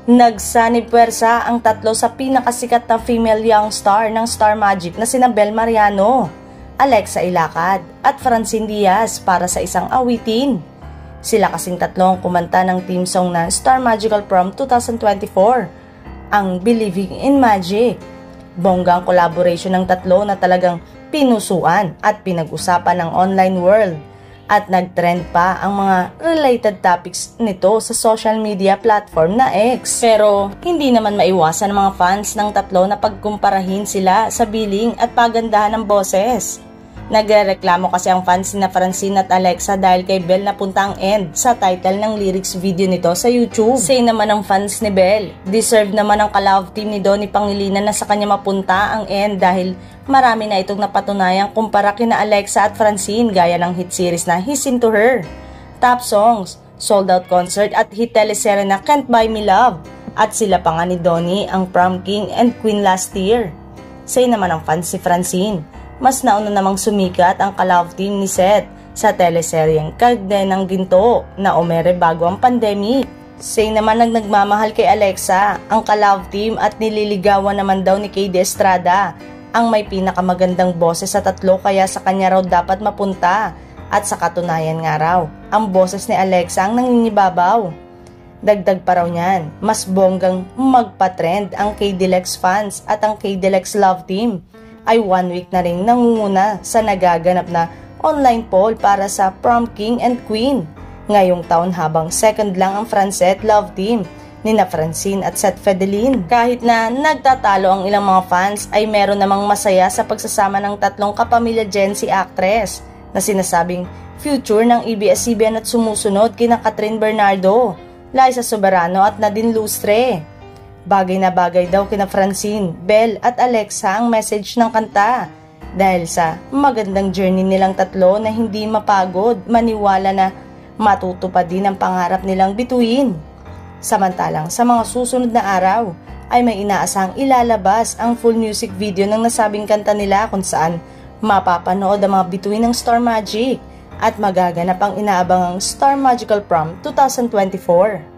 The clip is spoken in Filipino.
Nagsanib puwersa ang tatlo sa pinakasikat na female young star ng Star Magic na sina Bel Mariano, Alexa Ilacad at Francine Diaz para sa isang awitin. Sila kasing tatlong kumanta ng theme song na Star Magical Prom 2024, ang Believing in Magic. Bonggang collaboration ng tatlo na talagang pinusuan at pinag-usapan ng online world. At nag-trend pa ang mga related topics nito sa social media platform na X. Pero hindi naman maiwasan ng mga fans ng tatlo na pagkumparahin sila sa billing at pagandahan ng boses. Nagrereklamo kasi ang fans na Francine at Alexa dahil kay Bel napunta ang end sa title ng lyrics video nito sa YouTube. Say naman ng fans ni Bel, deserve naman ang ka-love team ni Donnie Pangilinan na sa kanya mapunta ang end dahil marami na itong napatunayang kumpara kina Alexa at Francine gaya ng hit series na He's Into Her, top songs, sold out concert at hit teleserye na Can't Buy Me Love. At sila pa nga ni Donnie ang prom king and queen last year. Say naman ng fans si Francine, mas nauna namang sumikat ang ka-love team ni Seth sa teleseryeng Kagde ng Ginto na umere bago ang pandemic. Say naman nagmamahal kay Alexa ang ka-love team at nililigawan naman daw ni KD Estrada ang may pinakamagandang boses sa tatlo kaya sa kanya raw dapat mapunta at sa katunayan nga raw ang boses ni Alexa ang nangingibabaw. Dagdag pa raw niyan, mas bonggang magpa-trend ang KD-Lex fans at ang KD-Lex love team ay 1 week na rin nangunguna sa nagaganap na online poll para sa Prom King and Queen ngayong taon habang second lang ang Francette love team ni na Francine at Seth Fedelin. Kahit na nagtatalo ang ilang mga fans ay meron namang masaya sa pagsasama ng tatlong kapamilya Gen Z actress na sinasabing future ng ABS-CBN at sumusunod kina Catherine Bernardo, Liza Soberano at Nadine Lustre. Bagay na bagay daw kina Francine, Bel at Alexa ang message ng kanta dahil sa magandang journey nilang tatlo na hindi mapagod, maniwala na matutupad din ang pangarap nilang bituin. Samantalang sa mga susunod na araw ay may inaasahang ilalabas ang full music video ng nasabing kanta nila kung saan mapapanood ang mga bituin ng Star Magic at magaganap ang inaabangang Star Magical Prom 2024.